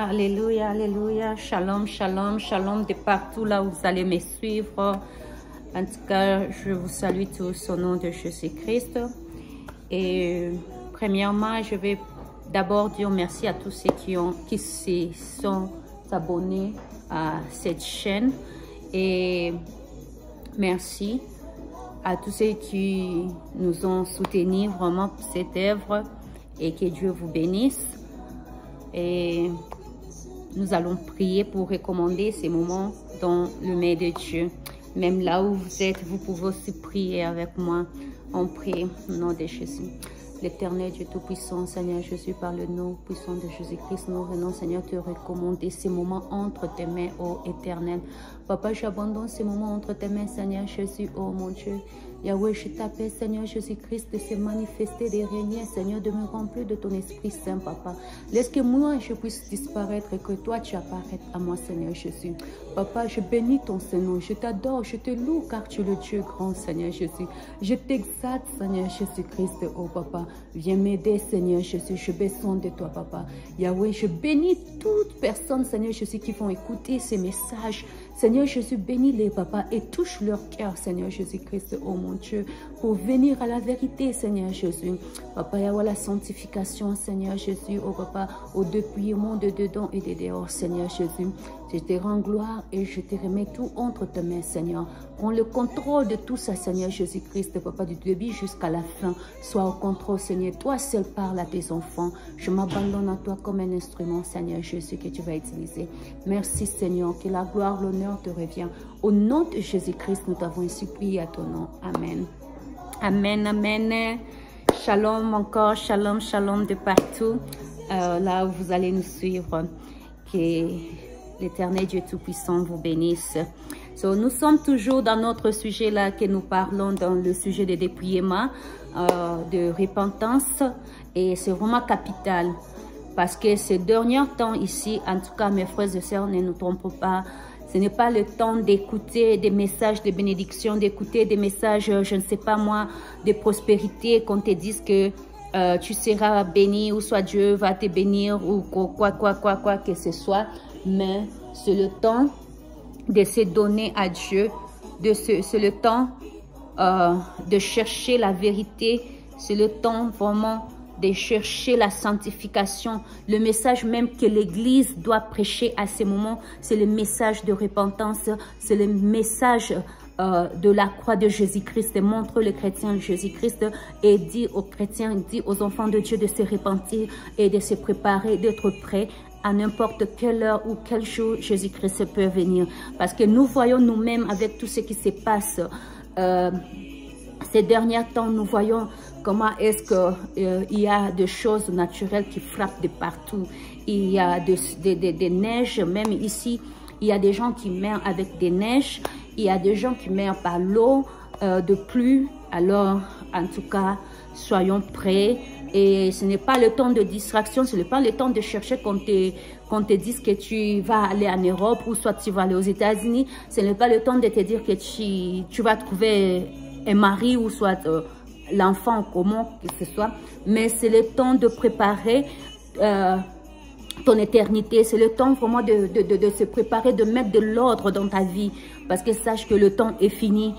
alléluia, alléluia. Shalom, shalom, shalom de partout là où vous allez me suivre. En tout cas, je vous salue tous au nom de Jésus-Christ. Et premièrement, je vais d'abord dire merci à tous ceux qui se sont abonnés à cette chaîne. Et merci à tous ceux qui nous ont soutenus vraiment pour cette œuvre. Et que Dieu vous bénisse. Et nous allons prier pour recommander ces moments dans le main de Dieu. Même là où vous êtes, vous pouvez aussi prier avec moi. On prie au nom de Jésus. L'Éternel Dieu Tout-Puissant, Seigneur Jésus, par le nom puissant de Jésus-Christ, nous venons, Seigneur, te recommander ces moments entre tes mains, ô Éternel. Papa, j'abandonne ces moments entre tes mains, Seigneur Jésus, ô mon Dieu. Yahweh, je t'appelle, Seigneur Jésus-Christ, de se manifester, de régner, Seigneur, de me remplir de ton Esprit Saint, Papa. Laisse que moi, je puisse disparaître et que toi, tu apparaîtres à moi, Seigneur Jésus. Papa, je bénis ton Seigneur, je t'adore, je te loue, car tu es le Dieu grand, Seigneur Jésus. Je t'exalte, Seigneur Jésus-Christ, oh Papa. Viens m'aider, Seigneur Jésus, je besoin de toi, Papa. Yahweh, je bénis toute personne, Seigneur Jésus, qui vont écouter ces messages. Seigneur Jésus, bénis-les, Papa, et touche leur cœur, Seigneur Jésus-Christ, oh mon Dieu, pour venir à la vérité, Seigneur Jésus. Papa, Yahweh, la sanctification, Seigneur Jésus, oh Papa, au dépouillement de dedans et de dehors, Seigneur Jésus. Je te rends gloire et je te remets tout entre tes mains, Seigneur. Prends le contrôle de tout ça, Seigneur Jésus-Christ, Papa, du début jusqu'à la fin. Sois au contrôle, Seigneur. Toi seul parle à tes enfants. Je m'abandonne à toi comme un instrument, Seigneur Jésus, que tu vas utiliser. Merci, Seigneur, que la gloire, l'honneur te revient. Au nom de Jésus-Christ, nous t'avons ainsi prié à ton nom. Amen. Amen, amen. Shalom encore, shalom, shalom de partout. Là où vous allez nous suivre. Que l'Éternel Dieu Tout-Puissant vous bénisse. Nous sommes toujours dans notre sujet là que nous parlons dans le sujet de dépouillement, de repentance. Et c'est vraiment capital. Parce que ces derniers temps ici, en tout cas mes frères et sœurs, ne nous trompons pas. Ce n'est pas le temps d'écouter des messages de bénédiction, d'écouter des messages, je ne sais pas moi, de prospérité, qu'on te dise que tu seras béni ou soit Dieu va te bénir ou quoi que ce soit. Mais c'est le temps de se donner à Dieu, c'est le temps de chercher la vérité, c'est le temps vraiment de chercher la sanctification. Le message même que l'Église doit prêcher à ces moments, c'est le message de repentance, c'est le message de la croix de Jésus-Christ. Montre les chrétiens Jésus-Christ et dit aux chrétiens, dit aux enfants de Dieu de se repentir et de se préparer, d'être prêts à n'importe quelle heure ou quel jour Jésus-Christ peut venir. Parce que nous voyons nous-mêmes avec tout ce qui se passe ces derniers temps, nous voyons comment est-ce qu'il y a des choses naturelles qui frappent de partout. Il y a des neiges, même ici, il y a des gens qui meurent avec des neiges, il y a des gens qui meurent par l'eau de pluie. Alors, en tout cas, soyons prêts. Et ce n'est pas le temps de distraction, ce n'est pas le temps de chercher qu'on te dise que tu vas aller en Europe ou soit tu vas aller aux États-Unis. Ce n'est pas le temps de te dire que tu vas trouver un mari ou soit l'enfant, comment que ce soit. Mais c'est le temps de préparer ton éternité. C'est le temps vraiment de se préparer, de mettre de l'ordre dans ta vie. Parce que sache que le temps est fini.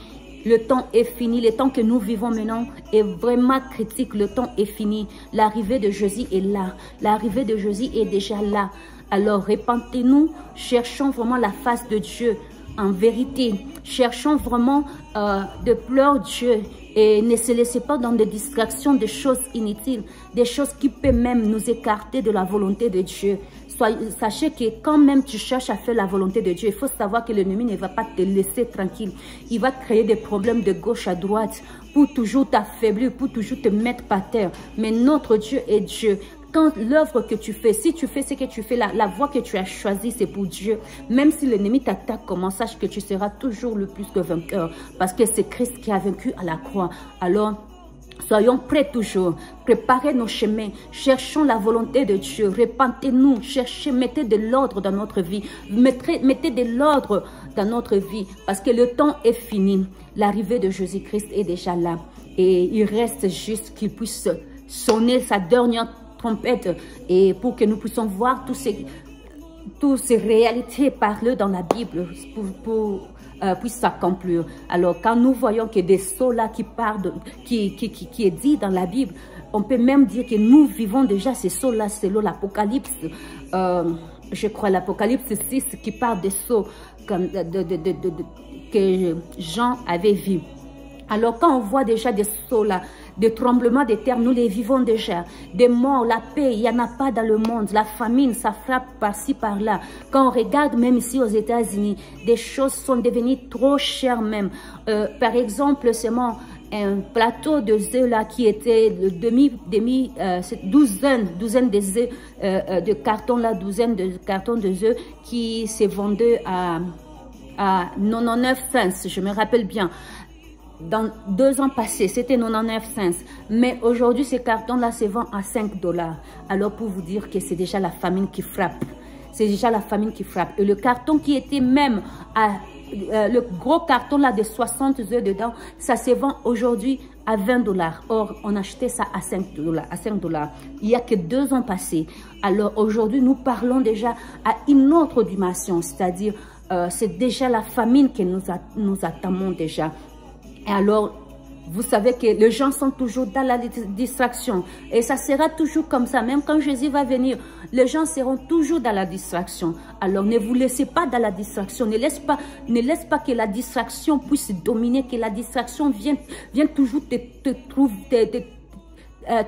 Le temps est fini. Le temps que nous vivons maintenant est vraiment critique. Le temps est fini. L'arrivée de Jésus est là. L'arrivée de Jésus est déjà là. Alors, repentez-nous. Cherchons vraiment la face de Dieu en vérité. Cherchons vraiment de pleurer Dieu. Et ne se laissez pas dans des distractions, des choses inutiles, des choses qui peuvent même nous écarter de la volonté de Dieu. Sachez que quand même tu cherches à faire la volonté de Dieu, il faut savoir que l'ennemi ne va pas te laisser tranquille. Il va créer des problèmes de gauche à droite pour toujours t'affaiblir, pour toujours te mettre par terre. Mais notre Dieu est Dieu. Quand l'œuvre que tu fais, si tu fais ce que tu fais, la voie que tu as choisie, c'est pour Dieu. Même si l'ennemi t'attaque, comment, sache que tu seras toujours le plus que vainqueur. Parce que c'est Christ qui a vaincu à la croix. Alors, soyons prêts toujours. Préparez nos chemins. Cherchons la volonté de Dieu. Repentez-nous. Cherchez, mettez de l'ordre dans notre vie. Mettez de l'ordre dans notre vie. Parce que le temps est fini. L'arrivée de Jésus-Christ est déjà là. Et il reste juste qu'il puisse sonner sa dernière trompette et pour que nous puissions voir tous ces toutes ces réalités parlées dans la Bible puissent s'accomplir. Alors, quand nous voyons que des sauts-là qui parlent, qui est dit dans la Bible, on peut même dire que nous vivons déjà ces sauts-là selon l'Apocalypse. Je crois l'Apocalypse 6 qui parle des sauts que Jean avait vus. Alors, quand on voit déjà des sauts-là, des tremblements de terre, nous les vivons déjà. Des morts, la paix, il n'y en a pas dans le monde. La famine, ça frappe par-ci, par-là. Quand on regarde même ici aux États-Unis, des choses sont devenues trop chères même. Par exemple, c'est un plateau de œufs là qui était le douzaine des œufs de carton là, douzaine de cartons de œufs qui s'est vendu à 99 cents, je me rappelle bien. Dans 2 ans passés, c'était 99 cents. Mais aujourd'hui, ces cartons-là se vendent à 5 $. Alors, pour vous dire que c'est déjà la famine qui frappe. C'est déjà la famine qui frappe. Et le carton qui était même le gros carton-là de 60 œufs dedans, ça se vend aujourd'hui à 20 $. Or, on achetait ça à 5 $. Il n'y a que 2 ans passés. Alors, aujourd'hui, nous parlons déjà à une autre dimension. C'est-à-dire, c'est déjà la famine que nous attendons déjà. Et alors, vous savez que les gens sont toujours dans la distraction. Et ça sera toujours comme ça. Même quand Jésus va venir, les gens seront toujours dans la distraction. Alors, ne vous laissez pas dans la distraction. Ne laisse pas que la distraction puisse dominer, que la distraction vienne toujours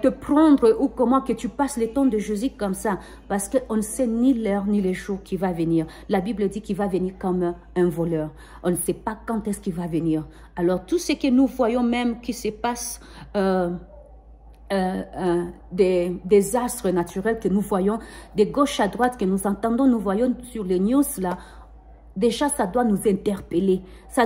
te prendre ou comment que tu passes le temps de Jésus comme ça. Parce qu'on ne sait ni l'heure ni le jour qui va venir. La Bible dit qu'il va venir comme un voleur. On ne sait pas quand est-ce qu'il va venir. Alors tout ce que nous voyons même qui se passe, des astres naturels que nous voyons, de gauche à droite que nous entendons, nous voyons sur les news là, déjà, ça doit nous interpeller. Ça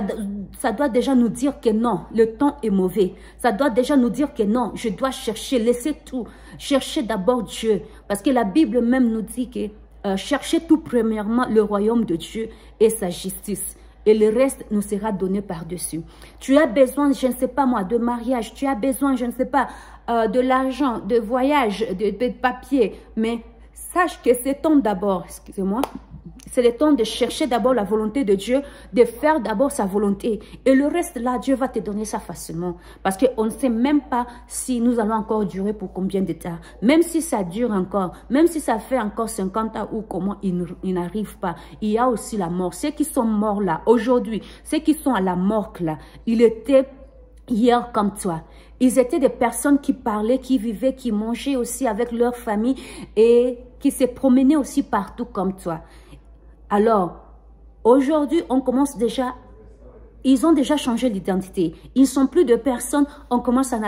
doit déjà nous dire que non, le temps est mauvais. Ça doit déjà nous dire que non, je dois chercher, laisser tout. Chercher d'abord Dieu. Parce que la Bible même nous dit que cherchez tout premièrement le royaume de Dieu et sa justice. Et le reste nous sera donné par-dessus. Tu as besoin, je ne sais pas moi, de mariage. Tu as besoin, je ne sais pas, de l'argent, de voyage, de papier. Mais sache que c'est ton d'abord, excusez-moi. C'est le temps de chercher d'abord la volonté de Dieu, de faire d'abord sa volonté. Et le reste là, Dieu va te donner ça facilement. Parce qu'on ne sait même pas si nous allons encore durer pour combien de temps. Même si ça dure encore, même si ça fait encore 50 ans ou comment, il n'arrive pas. Il y a aussi la mort. Ceux qui sont morts là, aujourd'hui, ceux qui sont à la morgue là, ils étaient hier comme toi. Ils étaient des personnes qui parlaient, qui vivaient, qui mangeaient aussi avec leur famille et qui se promenaient aussi partout comme toi. Alors, aujourd'hui, on commence déjà, ils ont déjà changé d'identité. Ils ne sont plus de personnes, on commence à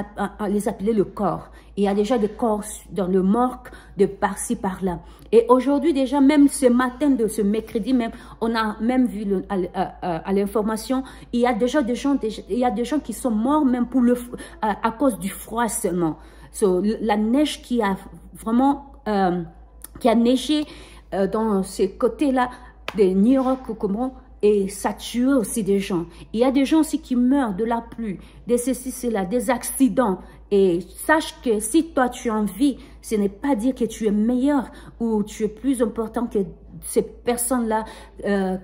les appeler le corps. Il y a déjà des corps dans le morgue, de par-ci, par-là. Et aujourd'hui, déjà, même ce matin, de ce mercredi même, on a même vu à l'information, il y a déjà des gens, qui sont morts même à cause du froid seulement. La neige qui a vraiment, qui a neigé dans ces côtés-là, de New York ou comment, et ça tue aussi des gens. Il y a des gens aussi qui meurent de la pluie, de ceci, cela, des accidents. Et sache que si toi tu en vis, ce n'est pas dire que tu es meilleur ou tu es plus important que ces personnes-là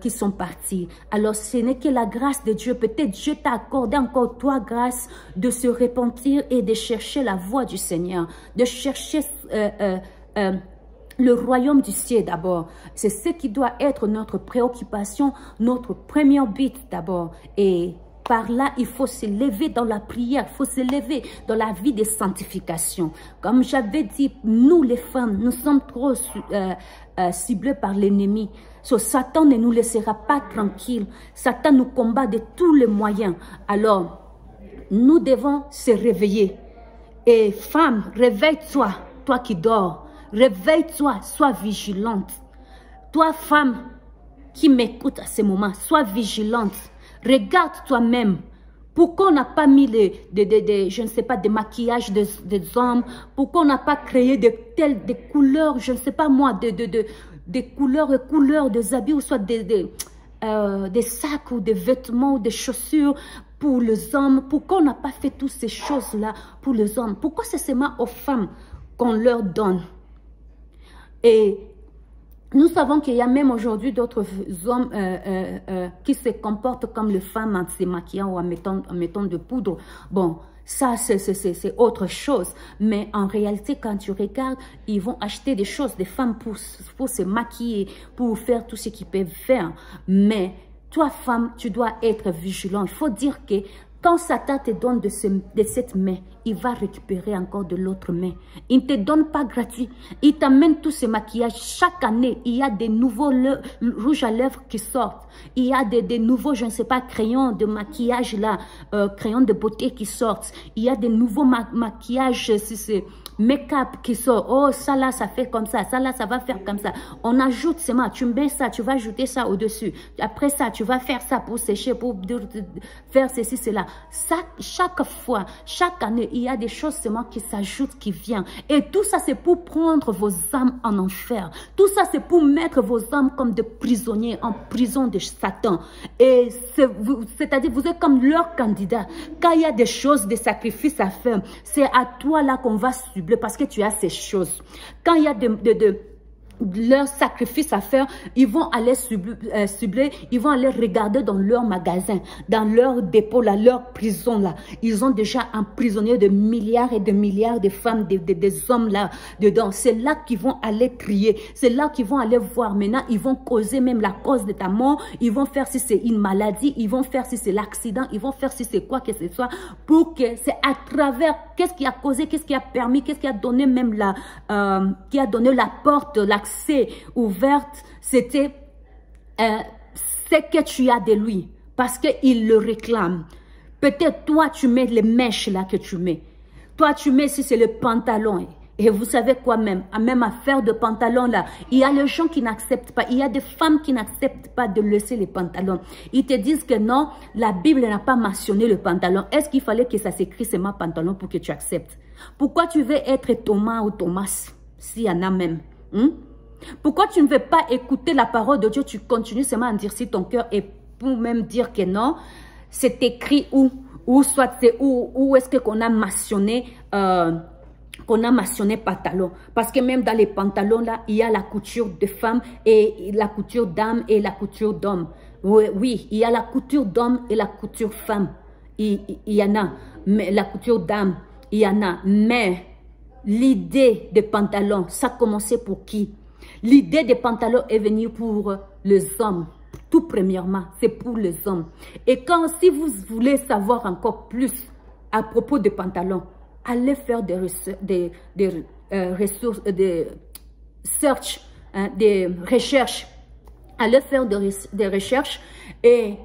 qui sont parties. Alors ce n'est que la grâce de Dieu. Peut-être Dieu t'a accordé encore toi grâce de se repentir et de chercher la voie du Seigneur, de chercher le royaume du ciel d'abord. C'est ce qui doit être notre préoccupation, notre premier but d'abord. Et par là, il faut se lever dans la prière, il faut se lever dans la vie de sanctification. Comme j'avais dit, nous les femmes, nous sommes trop ciblés par l'ennemi. Satan ne nous laissera pas tranquilles. Satan nous combat de tous les moyens. Alors, nous devons se réveiller. Et femme, réveille-toi, toi qui dors. Réveille-toi, sois vigilante. Toi, femme qui m'écoute à ce moment, sois vigilante. Regarde toi-même. Pourquoi on n'a pas mis je ne sais pas, des maquillages des hommes? Pourquoi on n'a pas créé des couleurs, je ne sais pas moi, des couleurs des habits, ou soit des sacs ou des vêtements ou des chaussures pour les hommes? Pourquoi on n'a pas fait toutes ces choses-là pour les hommes? Pourquoi c'est seulement aux femmes qu'on leur donne? Et Nous savons qu'il y a même aujourd'hui d'autres hommes qui se comportent comme les femmes en se maquillant ou en mettant de poudre. Bon, ça, c'est autre chose. Mais en réalité, quand tu regardes, ils vont acheter des choses, des femmes pour se maquiller, pour faire tout ce qu'ils peuvent faire. Mais toi, femme, tu dois être vigilant. Il faut dire que quand Satan te donne de cette main, il va récupérer encore de l'autre main. Il ne te donne pas gratuit. Il t'amène tous ces maquillages. Chaque année, il y a des nouveaux rouges à lèvres qui sortent. Il y a des nouveaux, je ne sais pas, crayons de maquillage là, crayons de beauté qui sortent. Il y a des nouveaux maquillages, make-up qui sort. Oh, ça là, ça fait comme ça. Ça là, ça va faire comme ça. On ajoute seulement, tu mets ça, tu vas ajouter ça au-dessus. Après ça, tu vas faire ça pour sécher, pour faire ceci, cela. Ça, chaque fois, chaque année, il y a des choses seulement qui s'ajoutent, qui viennent. Et tout ça, c'est pour prendre vos âmes en enfer. Tout ça, c'est pour mettre vos âmes comme des prisonniers en prison de Satan. Et c'est-à-dire, vous êtes comme leur candidat. Quand il y a des choses, des sacrifices à faire, c'est à toi là qu'on va cibler parce que tu as ces choses. Quand il y a leur sacrifice à faire, ils vont aller cibler, ils vont aller regarder dans leur magasin, dans leur dépôt, là, leur prison là. Ils ont déjà emprisonné de milliards et de milliards de femmes, des hommes là dedans. C'est là qu'ils vont aller trier, c'est là qu'ils vont aller voir. Maintenant, ils vont causer même la cause de ta mort. Ils vont faire si c'est une maladie, ils vont faire si c'est l'accident, ils vont faire si c'est quoi que ce soit, pour que c'est à travers qu'est-ce qui a causé, qu'est-ce qui a permis, qu'est-ce qui a donné même qui a donné la porte, l'accès ouverte, c'était ce que tu as de lui, parce qu'il le réclame. Peut-être toi, tu mets les mèches là que tu mets. Toi, tu mets si c'est le pantalon. Et vous savez quoi même affaire de pantalon là, il y a les gens qui n'acceptent pas, il y a des femmes qui n'acceptent pas de laisser les pantalons. Ils te disent que non, la Bible n'a pas mentionné le pantalon. Est-ce qu'il fallait que ça s'écrit seulement pantalon pour que tu acceptes? Pourquoi tu veux être Thomas ou Thomas, s'il y en a même? Pourquoi tu ne veux pas écouter la parole de Dieu? Tu continues seulement à endurcir ton cœur et pour même dire que non, c'est écrit ou soit c'est où est-ce qu'on a mentionné pantalon. Parce que même dans les pantalons là, il y a la couture de femme et la couture d'âme et la couture d'homme. Oui, il y a la couture d'homme et la couture femme. Il y en a, mais la couture d'âme, il y en a. Mais l'idée de pantalon, ça commençait pour qui? L'idée des pantalons est venue pour les hommes. Tout premièrement, c'est pour les hommes. Et si vous voulez savoir encore plus à propos des pantalons, allez faire des recherches. Allez faire des recherches et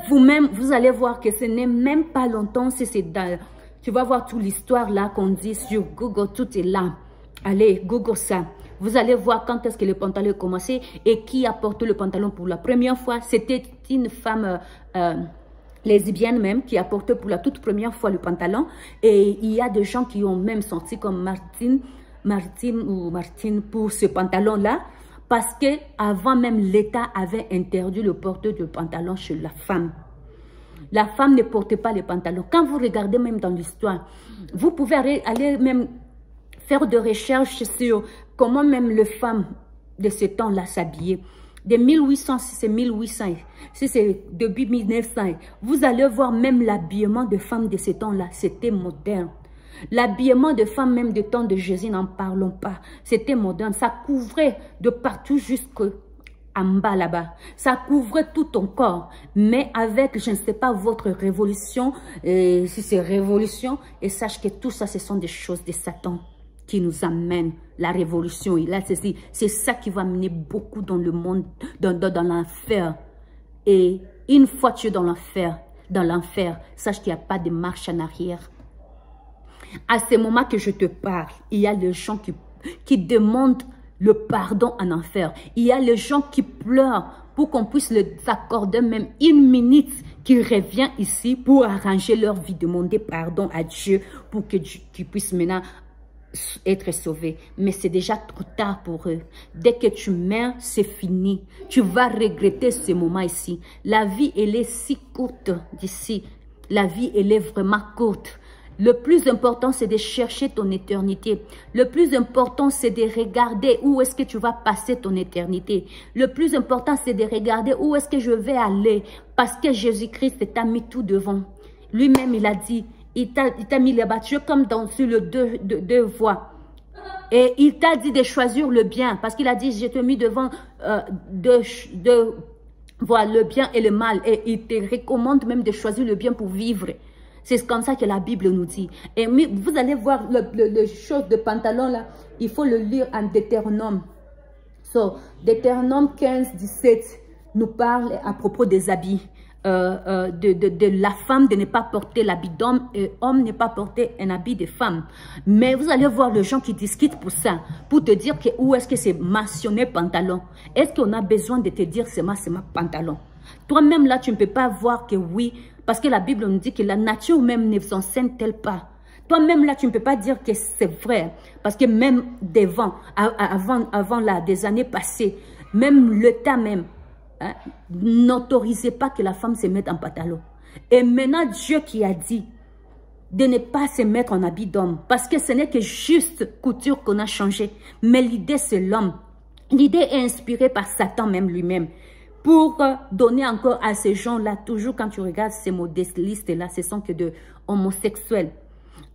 vous-même, vous allez voir que ce n'est même pas longtemps si c'est dans... Tu vas voir toute l'histoire là qu'on dit sur Google, tout est là. Allez, Google ça. Vous allez voir quand est-ce que le pantalon a commencé et qui a porté le pantalon pour la première fois. C'était une femme lesbienne même qui a porté pour la toute première fois le pantalon. Et il y a des gens qui ont même sorti comme Martine pour ce pantalon-là. Parce que avant même l'État avait interdit le porteur de pantalon chez la femme. La femme ne portait pas les pantalons. Quand vous regardez même dans l'histoire, vous pouvez aller même faire des recherches sur comment même les femmes de ce temps-là s'habillaient. De 1800, si c'est 1800, si c'est début 1900, vous allez voir même l'habillement de femmes de ce temps-là, c'était moderne. L'habillement de femmes même du temps de Jésus, n'en parlons pas, c'était moderne. Ça couvrait de partout jusqu'en bas là-bas. Ça couvrait tout ton corps. Mais avec, je ne sais pas, votre révolution, si c'est révolution, et sache que tout ça, ce sont des choses de Satan qui nous amènent la révolution. Et là, c'est ça qui va amener beaucoup dans le monde, dans l'enfer. Et une fois tu es dans l'enfer, sache qu'il n'y a pas de marche en arrière. À ce moment que je te parle, il y a les gens qui demandent le pardon en enfer. Il y a les gens qui pleurent pour qu'on puisse les accorder même une minute qui revient ici pour arranger leur vie, demander pardon à Dieu pour qu'ils puissent maintenant être sauvés. Mais c'est déjà trop tard pour eux. Dès que tu meurs, c'est fini. Tu vas regretter ce moment ici. La vie, elle est si courte d'ici. La vie, elle est vraiment courte. Le plus important, c'est de chercher ton éternité. Le plus important, c'est de regarder où est-ce que tu vas passer ton éternité. Le plus important, c'est de regarder où est-ce que je vais aller. Parce que Jésus-Christ t'a mis tout devant. Lui-même, il a dit, il t'a mis les battus comme sur le deux voies. Et il t'a dit de choisir le bien. Parce qu'il a dit, je t'ai mis devant voilà, le bien et le mal. Et il te recommande même de choisir le bien pour vivre. C'est comme ça que la Bible nous dit. Et vous allez voir le chose de pantalon là. Il faut le lire en Deutéronome. Deutéronome 15, 17 nous parle à propos des habits. De la femme de ne pas porter l'habit d'homme et homme ne pas porter un habit de femme. Mais vous allez voir les gens qui discutent pour ça, pour te dire que où est-ce que c'est mentionné pantalon. Est-ce qu'on a besoin de te dire c'est ma pantalon? Toi-même là tu ne peux pas voir que oui, parce que la Bible nous dit que la nature même ne vous enseigne-t-elle pas. Toi-même là tu ne peux pas dire que c'est vrai, parce que même avant là, des années passées, même le temps même, hein, n'autorisez pas que la femme se mette en pantalon. Et maintenant, Dieu qui a dit de ne pas se mettre en habit d'homme. Parce que ce n'est que juste couture qu'on a changé. Mais l'idée, c'est l'homme. L'idée est inspirée par Satan même lui-même. Pour donner encore à ces gens-là, toujours quand tu regardes ces modélistes-là, ce sont que de homosexuels.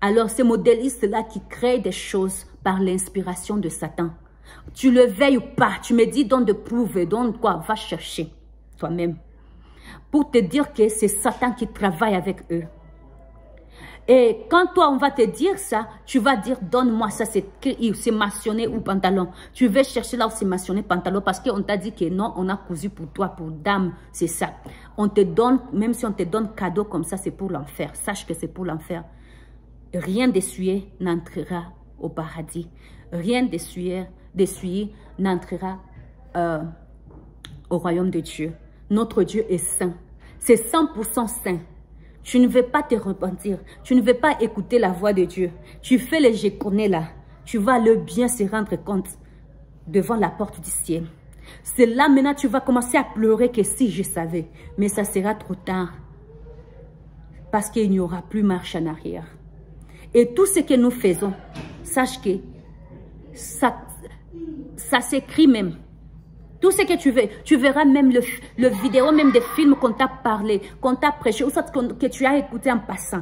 Alors, ces modélistes-là qui créent des choses par l'inspiration de Satan. Tu le veilles ou pas, tu me dis donc de prouver, donc quoi, va chercher toi-même. Pour te dire que c'est Satan qui travaille avec eux. Et quand toi, on va te dire ça, tu vas dire, donne-moi ça, c'est mentionné ou pantalon. Tu vas chercher là où c'est mentionné pantalon parce qu'on t'a dit que non, on a cousu pour toi, pour dame, c'est ça. On te donne, même si on te donne cadeau comme ça, c'est pour l'enfer. Sache que c'est pour l'enfer. Rien d'essuyé n'entrera au paradis. Rien d'essuyé n'entrera au royaume de Dieu. Notre Dieu est saint. C'est 100% saint. Tu ne veux pas te repentir. Tu ne veux pas écouter la voix de Dieu. Tu fais les je connais là. Tu vas le bien se rendre compte devant la porte du ciel. C'est là maintenant tu vas commencer à pleurer que si je savais. Mais ça sera trop tard. Parce qu'il n'y aura plus marche en arrière. Et tout ce que nous faisons, sache que ça s'écrit même. Tout ce que tu veux, tu verras même le vidéo, même des films qu'on t'a parlé, qu'on t'a prêché, ou soit que tu as écouté en passant.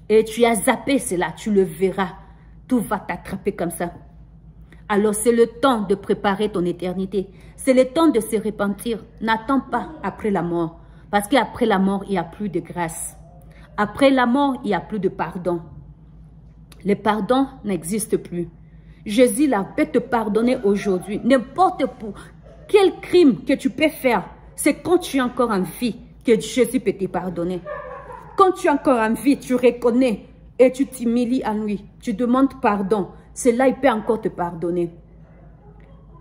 Et tu as zappé cela, tu le verras. Tout va t'attraper comme ça. Alors c'est le temps de préparer ton éternité. C'est le temps de se repentir. N'attends pas après la mort. Parce qu'après la mort, il n'y a plus de grâce. Après la mort, il n'y a plus de pardon. Le pardon n'existe plus. Jésus là peut te pardonner aujourd'hui. N'importe quel crime que tu peux faire, c'est quand tu es encore en vie que Jésus peut te pardonner. Quand tu es encore en vie, tu reconnais et tu t'humilies à lui. Tu demandes pardon. C'est là il peut encore te pardonner.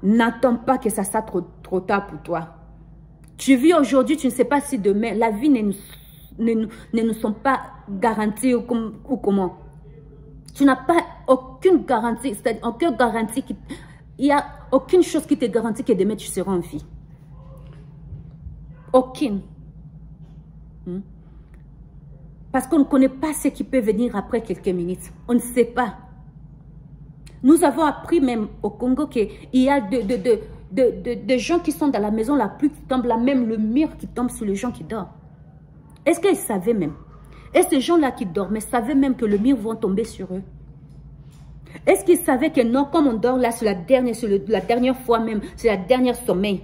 N'attends pas que ça soit trop tard pour toi. Tu vis aujourd'hui, tu ne sais pas si demain, la vie ne nous sont pas garanties ou comment. Tu n'as pas aucune garantie, c'est-à-dire aucune garantie, il n'y a aucune chose qui te garantit que demain tu seras en vie. Aucune. Parce qu'on ne connaît pas ce qui peut venir après quelques minutes. On ne sait pas. Nous avons appris même au Congo qu'il y a des gens qui sont dans la maison, la pluie qui tombe là, même le mur qui tombe sur les gens qui dorment. Est-ce qu'ils savaient même? Et ces gens-là qui dormaient savaient même que le mur va tomber sur eux. Est-ce qu'ils savaient que non, comme on dort là, c'est la dernière fois même, c'est la dernière sommeil.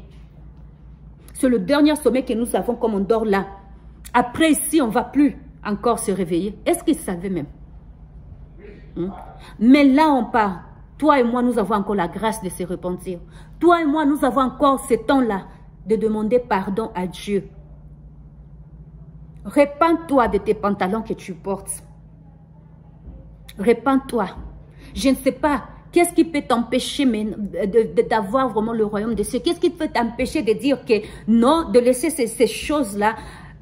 C'est le dernier sommeil que nous avons comme on dort là. Après ici, on ne va plus encore se réveiller. Est-ce qu'ils savaient même? Mais là, on part. Toi et moi, nous avons encore la grâce de se repentir. Toi et moi, nous avons encore ce temps-là de demander pardon à Dieu. Repends-toi de tes pantalons que tu portes. Repends-toi. Je ne sais pas, qu'est-ce qui peut t'empêcher d'avoir vraiment le royaume de Dieu? Qu'est-ce qui peut t'empêcher de dire que non, de laisser ces choses-là,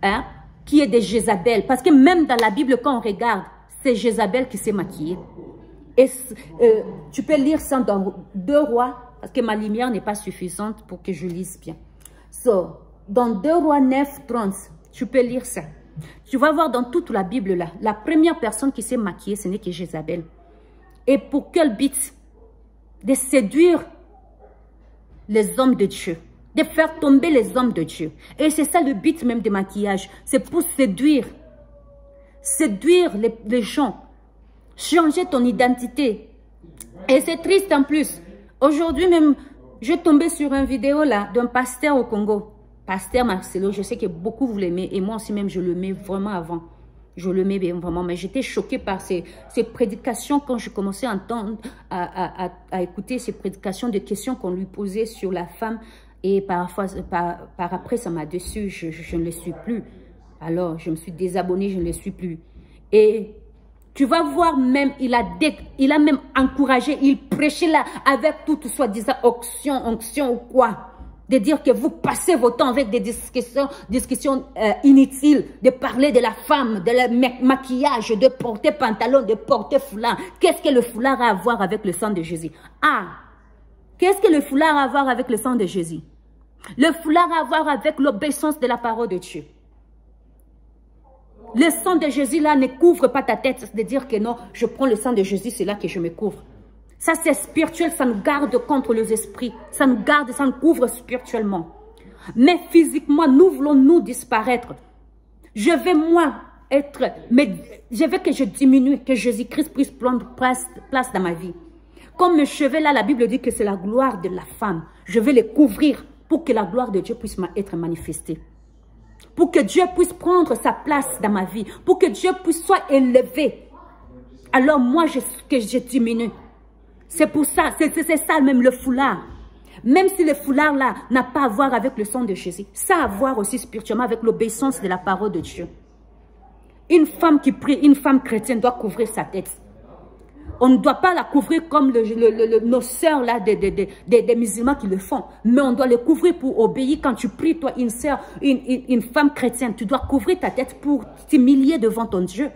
hein, qui est de Jézabel? Parce que même dans la Bible, quand on regarde, c'est Jézabel qui s'est maquillée. Et tu peux lire ça dans 2 Rois, parce que ma lumière n'est pas suffisante pour que je lise bien. Dans 2 Rois 9, 30, tu peux lire ça. Tu vas voir dans toute la Bible, là, la première personne qui s'est maquillée, ce n'est que Jézabel. Et pour quel but? De séduire les hommes de Dieu. De faire tomber les hommes de Dieu. Et c'est ça le but même du maquillage. C'est pour séduire. Séduire les gens. Changer ton identité. Et c'est triste en plus. Aujourd'hui même, je tombais sur une vidéo là d'un pasteur au Congo. Pasteur Marcelo, je sais que beaucoup vous l'aimez. Et moi aussi même, je l'aimais vraiment avant. Je l'aimais bien vraiment. Mais j'étais choquée par ces prédications quand je commençais à entendre, à écouter ces prédications de questions qu'on lui posait sur la femme. Et parfois, par après, ça m'a déçu. Je ne le suis plus. Alors, je me suis désabonnée, je ne le suis plus. Et tu vas voir même, il a même encouragé, il prêchait là avec toute soi-disant onction ou quoi. De dire que vous passez votre temps avec des discussions inutiles, de parler de la femme, de la maquillage, de porter pantalon, de porter foulard. Qu'est-ce que le foulard a à voir avec le sang de Jésus? Ah, qu'est-ce que le foulard a à voir avec le sang de Jésus? Le foulard a à voir avec l'obéissance de la parole de Dieu. Le sang de Jésus là ne couvre pas ta tête, c'est de dire que non, je prends le sang de Jésus, c'est là que je me couvre. Ça c'est spirituel, ça nous garde contre les esprits, ça nous garde, ça nous couvre spirituellement. Mais physiquement, nous voulons nous disparaître. Je vais moi être, mais je veux que je diminue, que Jésus-Christ puisse prendre place dans ma vie. Comme mes cheveux là, la Bible dit que c'est la gloire de la femme. Je vais les couvrir pour que la gloire de Dieu puisse être manifestée. Pour que Dieu puisse prendre sa place dans ma vie. Pour que Dieu puisse soit élevé. Alors moi, que je diminue. C'est pour ça, c'est ça même le foulard. Même si le foulard là n'a pas à voir avec le sang de Jésus. Ça a à voir aussi spirituellement avec l'obéissance de la parole de Dieu. Une femme qui prie, une femme chrétienne doit couvrir sa tête. On ne doit pas la couvrir comme nos sœurs là, des musulmans qui le font. Mais on doit le couvrir pour obéir. Quand tu pries, toi, une sœur, une femme chrétienne, tu dois couvrir ta tête pour t'humilier devant ton Dieu.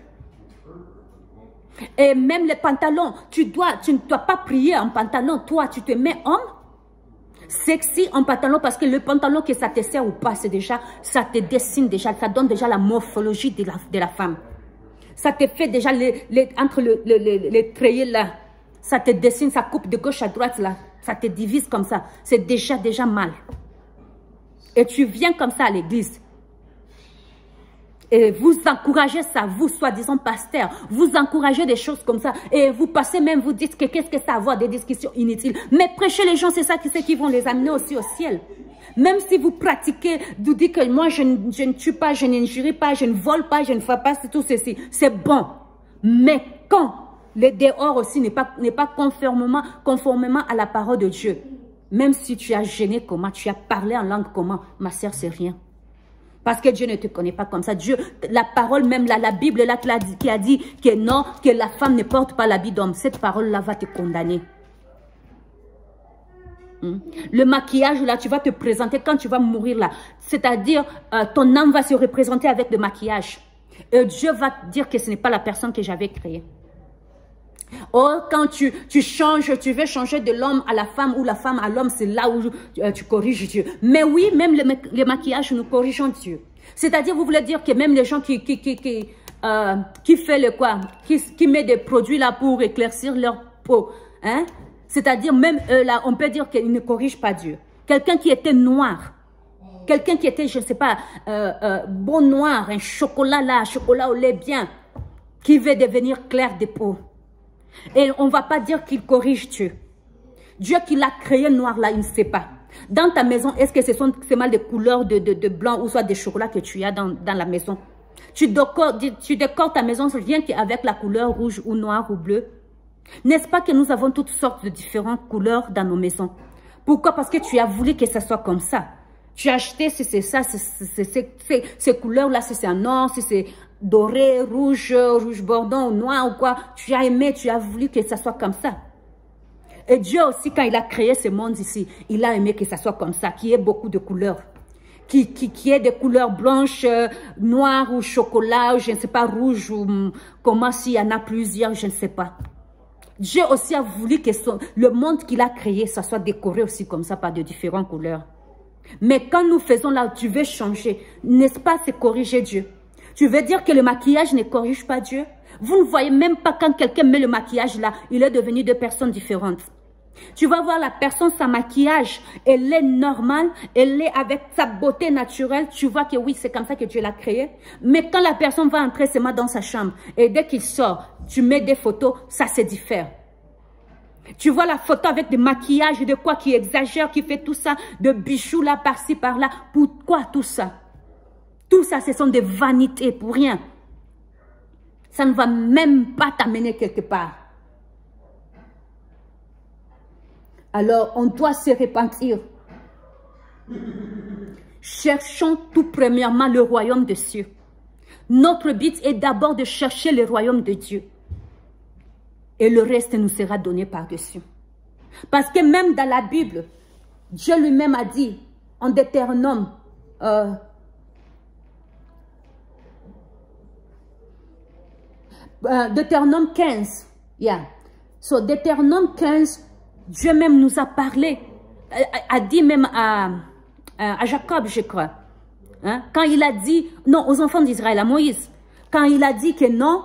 Et même les pantalons, tu ne dois pas prier en pantalon. Toi, tu te mets homme, sexy en pantalon, parce que le pantalon, que ça te sert ou pas, c'est déjà, ça te dessine déjà, ça donne déjà la morphologie de la femme. Ça te fait déjà entre les treillis là. Ça te dessine, ça coupe de gauche à droite là. Ça te divise comme ça. C'est déjà mal. Et tu viens comme ça à l'église. Et vous encouragez ça, vous soi-disant pasteurs. Vous encouragez des choses comme ça. Et vous passez même, vous dites que qu'est-ce que ça a à voir, des discussions inutiles. Mais prêcher les gens, c'est ça qui vont les amener aussi au ciel. Même si vous pratiquez, vous dites que moi je ne tue pas, je n'injurie pas, je ne vole pas, je ne fais pas tout ceci. C'est bon. Mais quand le dehors aussi n'est pas conformément à la parole de Dieu, même si tu as gêné comment, tu as parlé en langue comment, ma sœur, c'est rien. Parce que Dieu ne te connaît pas comme ça. Dieu, la parole même là, la Bible là qui a dit que non, que la femme ne porte pas l'habit d'homme. Cette parole là va te condamner. Le maquillage là, tu vas te présenter quand tu vas mourir là. C'est-à-dire, ton âme va se représenter avec le maquillage. Et Dieu va te dire que ce n'est pas la personne que j'avais créée. Oh, quand tu changes, tu veux changer de l'homme à la femme ou la femme à l'homme, c'est là où tu corriges Dieu. Mais oui, même le maquillage, nous corrigeons Dieu. C'est-à-dire, vous voulez dire que même les gens qui fait le quoi, qui met des produits là pour éclaircir leur peau, hein? C'est-à-dire, même eux là, on peut dire qu'ils ne corrigent pas Dieu. Quelqu'un qui était noir, quelqu'un qui était, je ne sais pas, bon noir, un chocolat là, chocolat au lait bien, qui veut devenir clair de peau. Et on ne va pas dire qu'il corrige Dieu. Dieu qui l'a créé noir là, il ne sait pas. Dans ta maison, est-ce que c'est mal de couleurs de blanc ou soit de chocolat que tu as dans la maison? Tu décores ta maison rien qu'avec la couleur rouge ou noire ou bleue. N'est-ce pas que nous avons toutes sortes de différentes couleurs dans nos maisons? Pourquoi? Parce que tu as voulu que ça soit comme ça. Tu as acheté, si c'est ça, ces couleurs-là, si c'est un or, si c'est doré, rouge bordeaux, noir ou quoi. Tu as aimé, tu as voulu que ça soit comme ça. Et Dieu aussi, quand il a créé ce monde ici, il a aimé que ça soit comme ça, qu'il y ait beaucoup de couleurs. Qui ait des couleurs blanches, noires ou chocolat, ou je ne sais pas, rouge ou comment, s'il y en a plusieurs, je ne sais pas. Dieu aussi a voulu que le monde qu'il a créé, ça soit décoré aussi comme ça par de différentes couleurs. Mais quand nous faisons là, tu veux changer, n'est-ce pas, c'est corriger Dieu. Tu veux dire que le maquillage ne corrige pas Dieu? Vous ne voyez même pas quand quelqu'un met le maquillage là, il est devenu deux personnes différentes. Tu vas voir la personne sans maquillage, elle est normale, elle est avec sa beauté naturelle. Tu vois que oui, c'est comme ça que Dieu l'a créé. Mais quand la personne va entrer seulement dans sa chambre et dès qu'il sort, tu mets des photos, ça se diffère. Tu vois la photo avec des maquillages, de quoi qui exagère, qui fait tout ça, de bijoux là, par-ci, par-là. Pourquoi tout ça? Tout ça, ce sont des vanités pour rien. Ça ne va même pas t'amener quelque part. Alors, on doit se repentir. Cherchons tout premièrement le royaume des cieux. Notre but est d'abord de chercher le royaume de Dieu. Et le reste nous sera donné par-dessus. Parce que même dans la Bible, Dieu lui-même a dit, en Deutéronome, Deutéronome 15, So, Deutéronome 15, Dieu même nous a parlé, a dit même à Jacob, je crois, hein, quand il a dit, non, aux enfants d'Israël, à Moïse, quand il a dit que non,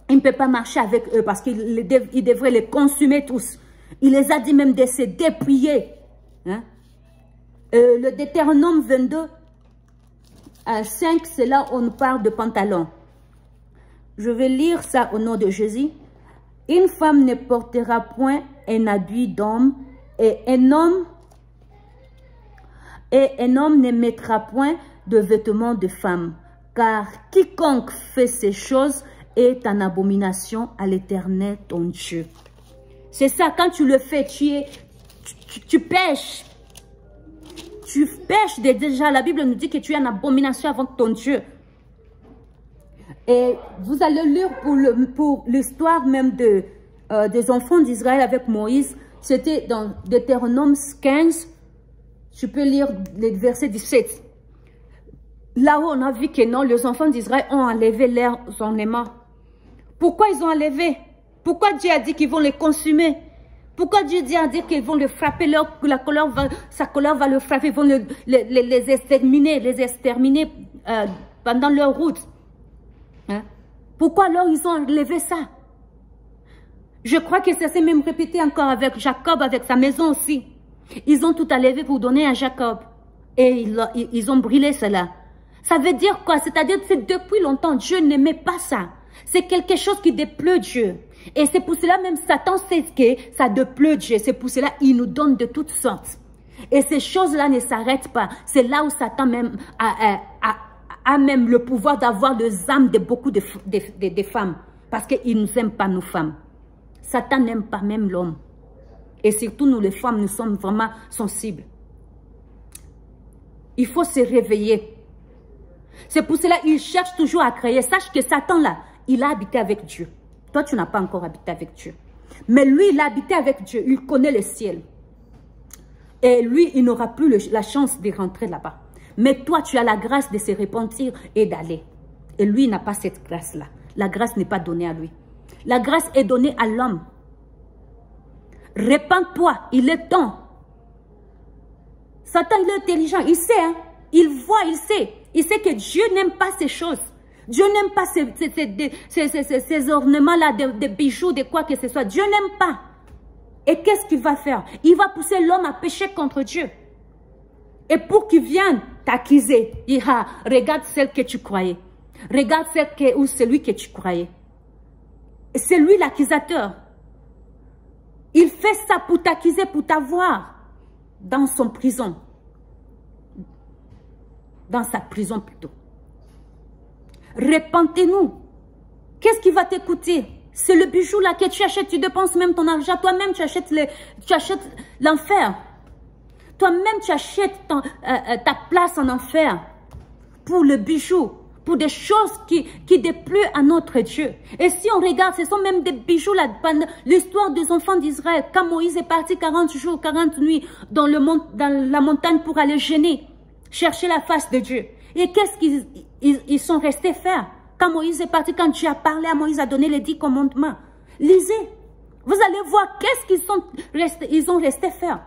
il ne peut pas marcher avec eux parce qu'il devrait les consumer tous. Il les a dit même de se dépouiller. Hein. Le Deutéronome 22, 5, c'est là où on parle de pantalon. Je vais lire ça au nom de Jésus. Une femme ne portera point un habit d'homme et un homme ne mettra point de vêtements de femme. Car quiconque fait ces choses est en abomination à l'Éternel ton Dieu. C'est ça, quand tu le fais, tu pêches. Tu pêches déjà. La Bible nous dit que tu es en abomination avant ton Dieu. Et vous allez lire pour l'histoire même des enfants d'Israël avec Moïse. C'était dans Deutéronome 15. Tu peux lire le verset 17. Là où on a vu que non, les enfants d'Israël ont enlevé leurs ornements. Pourquoi ils ont enlevé? Pourquoi Dieu a dit qu'ils vont les consumer? Pourquoi Dieu a dit qu'ils vont les frapper? Sa colère va le frapper, ils vont les exterminer pendant leur route. Hein? Pourquoi alors ils ont enlevé ça? Je crois que ça s'est même répété encore avec Jacob, avec sa maison aussi. Ils ont tout enlevé pour donner à Jacob. Et ils ont brûlé cela. Ça veut dire quoi? C'est-à-dire que depuis longtemps, Dieu n'aimait pas ça. C'est quelque chose qui déplaît Dieu. Et c'est pour cela même Satan sait que ça déplaît Dieu. C'est pour cela qu'il nous donne de toutes sortes. Et ces choses-là ne s'arrêtent pas. C'est là où Satan même a même le pouvoir d'avoir les âmes de beaucoup de femmes. Parce qu'il ne nous aime pas, nous femmes. Satan n'aime pas même l'homme. Et surtout nous les femmes, nous sommes vraiment sensibles. Il faut se réveiller. C'est pour cela qu'il cherche toujours à créer. Sache que Satan là, il a habité avec Dieu. Toi, tu n'as pas encore habité avec Dieu. Mais lui, il a habité avec Dieu. Il connaît le ciel. Et lui, il n'aura plus la chance de rentrer là-bas. Mais toi, tu as la grâce de se repentir et d'aller. Et lui, il n'a pas cette grâce-là. La grâce n'est pas donnée à lui. La grâce est donnée à l'homme. Repends-toi, il est temps. Satan, il est intelligent, il sait, hein? Il voit, il sait. Il sait que Dieu n'aime pas ces choses. Dieu n'aime pas ces ornements-là, des bijoux, de quoi que ce soit. Dieu n'aime pas. Et qu'est-ce qu'il va faire? Il va pousser l'homme à pécher contre Dieu. Et pour qu'il vienne t'accuser, il dira, regarde celle que tu croyais. Regarde ou celui que tu croyais. Et c'est lui l'accusateur. Il fait ça pour t'accuser, pour t'avoir dans son prison. Dans sa prison plutôt. Repentez-nous. Qu'est-ce qui va t'écouter? C'est le bijou là que tu achètes, tu dépenses même ton argent. Toi-même, tu achètes l'enfer. Toi-même, tu achètes ta place en enfer pour le bijou, pour des choses qui déplaisent à notre Dieu. Et si on regarde, ce sont même des bijoux là, l'histoire des enfants d'Israël, quand Moïse est parti 40 jours, 40 nuits dans la montagne pour aller gêner, chercher la face de Dieu. Et qu'est-ce qu'ils sont restés faire? Quand Moïse est parti, quand Dieu a parlé à Moïse, a donné les 10 commandements. Lisez. Vous allez voir qu'est-ce qu'ils ont resté faire.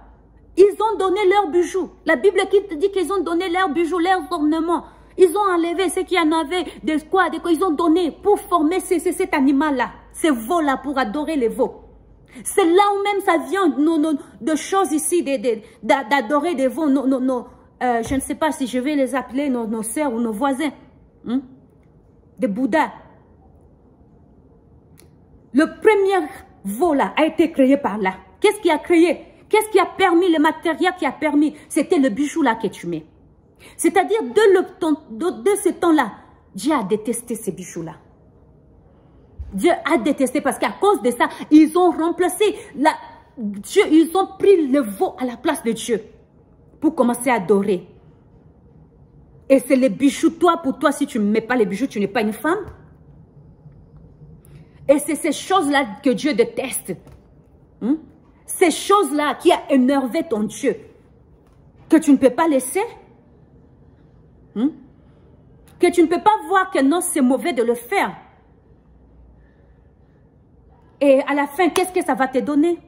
Ils ont donné leurs bijoux. La Bible qui dit qu'ils ont donné leurs bijoux, leurs ornements. Ils ont enlevé ce qu'il y en avait, de quoi ils ont donné pour former cet animal-là, ces veaux-là, pour adorer les veaux. C'est là où même ça vient de choses ici, d'adorer des veaux. Je ne sais pas si je vais les appeler nos sœurs ou nos voisins. Des Bouddhas. Le premier veau là a été créé par là. Qu'est-ce qui a créé? Qu'est-ce qui a permis, le matériel qui a permis? C'était le bijou là que tu mets. C'est-à-dire, de ce temps-là, Dieu a détesté ces bijoux-là. Dieu a détesté parce qu'à cause de ça, ils ont remplacé Dieu, ils ont pris le veau à la place de Dieu pour commencer à adorer. Et c'est les bijoux, pour toi, si tu ne mets pas les bijoux, tu n'es pas une femme. Et c'est ces choses-là que Dieu déteste. Ces choses-là qui a énervé ton Dieu, que tu ne peux pas laisser. Que tu ne peux pas voir que non, c'est mauvais de le faire. Et à la fin, qu'est-ce que ça va te donner?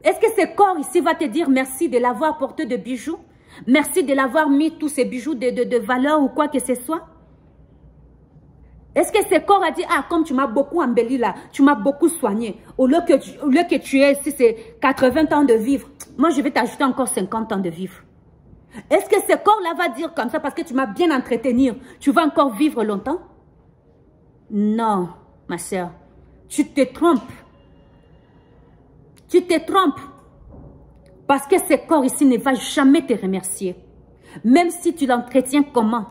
Est-ce que ce corps ici va te dire merci de l'avoir porté de bijoux? Merci de l'avoir mis tous ces bijoux de valeur ou quoi que ce soit? Est-ce que ce corps a dit, ah, comme tu m'as beaucoup embelli là, tu m'as beaucoup soigné, au lieu que tu aies, si c'est 80 ans de vivre, moi je vais t'ajouter encore 50 ans de vivre. Est-ce que ce corps-là va dire comme ça parce que tu m'as bien entretenu, tu vas encore vivre longtemps? Non, ma soeur, tu te trompes. Tu te trompes. Parce que ce corps ici ne va jamais te remercier. Même si tu l'entretiens comment?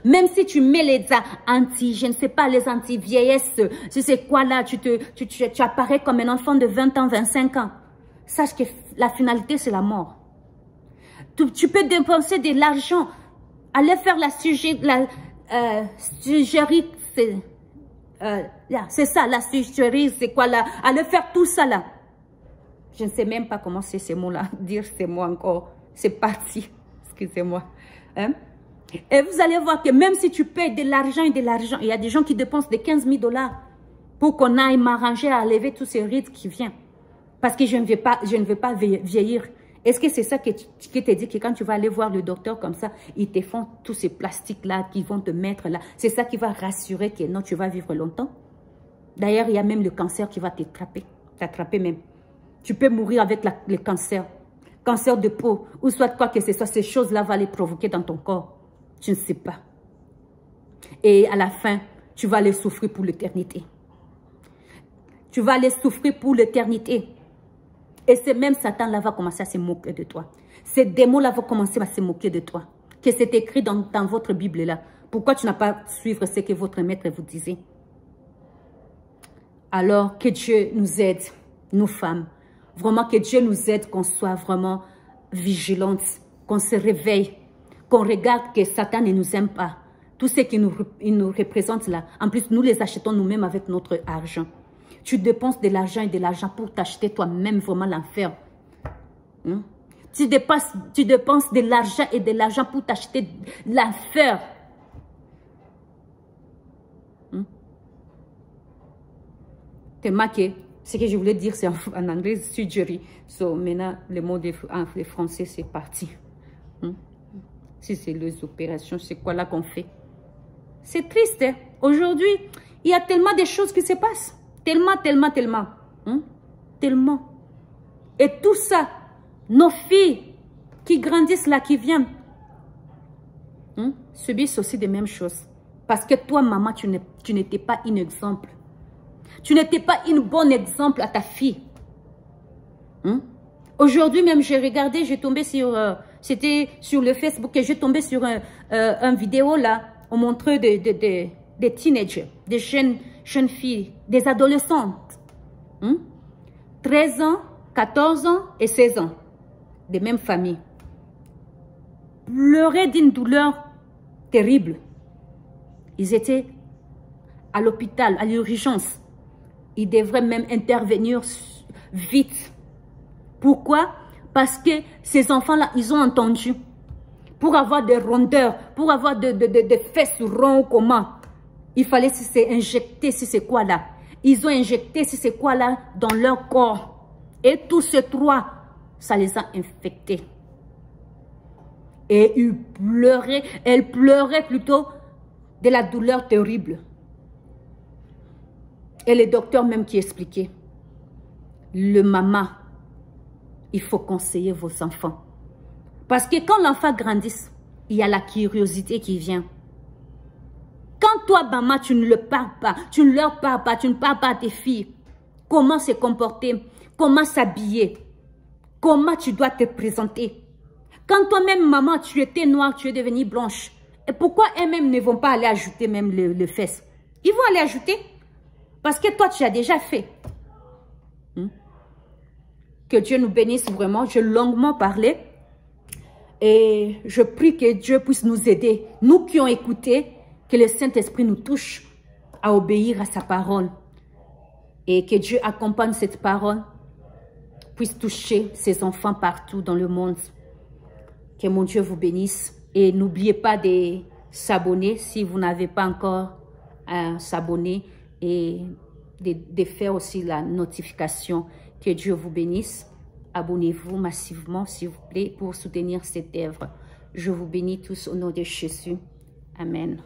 Même si tu mets les je ne sais pas, les anti-vieillesse, c'est quoi là, tu apparais comme un enfant de 20 ans, 25 ans. Sache que la finalité, c'est la mort. Tu peux dépenser de l'argent, aller faire la sugerie, c'est ça, la sugerie, c'est quoi là, aller faire tout ça là. Je ne sais même pas comment c'est ces mots-là, dire ces mots encore, c'est parti, excusez-moi. Et vous allez voir que même si tu payes de l'argent et de l'argent, il y a des gens qui dépensent des 15 000 $ pour qu'on aille m'arranger à enlever tous ces rides qui viennent. Parce que je ne veux pas vieillir. Est-ce que c'est ça qui te dit que quand tu vas aller voir le docteur comme ça, ils te font tous ces plastiques-là qu'ils vont te mettre là. C'est ça qui va rassurer que non, tu vas vivre longtemps. D'ailleurs, il y a même le cancer qui va t'attraper même. Tu peux mourir avec le cancer. Cancer de peau, ou soit quoi que ce soit, ces choses-là vont les provoquer dans ton corps. Tu ne sais pas. Et à la fin, tu vas les souffrir pour l'éternité. Tu vas les souffrir pour l'éternité. Et c'est même Satan là va commencer à se moquer de toi. Ces démons là vont commencer à se moquer de toi. Que c'est écrit dans votre Bible là. Pourquoi tu n'as pas suivre ce que votre maître vous disait? Alors que Dieu nous aide, nous femmes. Vraiment que Dieu nous aide, qu'on soit vraiment vigilantes, qu'on se réveille, qu'on regarde que Satan ne nous aime pas. Tout ce qu'il nous représente là, en plus nous les achetons nous-mêmes avec notre argent. Tu dépenses de l'argent et de l'argent pour t'acheter toi-même vraiment l'enfer. Tu dépenses de l'argent et de l'argent pour t'acheter l'enfer. Tellement que ce que je voulais dire, c'est en anglais, surgery. So, maintenant, le mot en français, c'est parti. Si c'est les opérations, c'est quoi là qu'on fait? C'est triste. Hein? Aujourd'hui, il y a tellement de choses qui se passent. Tellement. Tellement. Et tout ça, nos filles qui grandissent là, qui viennent, subissent aussi des mêmes choses. Parce que toi, maman, tu n'étais pas un exemple. Tu n'étais pas une bonne exemple à ta fille. Aujourd'hui même, j'ai regardé, j'ai tombé sur... C'était sur le Facebook et j'ai tombé sur un vidéo là. On montrait des teenagers, des jeunes filles, des adolescentes. 13 ans, 14 ans et 16 ans. Des mêmes familles. Pleuraient d'une douleur terrible. Ils étaient à l'hôpital, à l'urgence. Ils devraient même intervenir vite. Pourquoi? Parce que ces enfants-là, ils ont entendu. Pour avoir des rondeurs, pour avoir des fesses rondes, comment? Il fallait injecter si c'est quoi là. Ils ont injecté si c'est quoi là dans leur corps. Et tous ces trois, ça les a infectés. Et elle pleurait plutôt de la douleur terrible. Et le docteur même qui expliquait, le maman, il faut conseiller vos enfants. Parce que quand l'enfant grandit, il y a la curiosité qui vient. Quand toi, maman, tu ne leur parles pas, tu ne leur parles pas, tu ne parles pas à tes filles, comment se comporter, comment s'habiller, comment tu dois te présenter. Quand toi-même, maman, tu étais noire, tu es devenue blanche, et pourquoi elles-mêmes ne vont pas aller ajouter même le fesses? Ils vont aller ajouter parce que toi, tu as déjà fait. Que Dieu nous bénisse vraiment. J'ai longuement parlé et je prie que Dieu puisse nous aider. Nous qui ont écouté, que le Saint-Esprit nous touche à obéir à sa parole. Et que Dieu accompagne cette parole, puisse toucher ses enfants partout dans le monde. Que mon Dieu vous bénisse. Et n'oubliez pas de s'abonner si vous n'avez pas encore s'abonner et de faire aussi la notification. Que Dieu vous bénisse. Abonnez-vous massivement, s'il vous plaît, pour soutenir cette œuvre. Je vous bénis tous au nom de Jésus. Amen.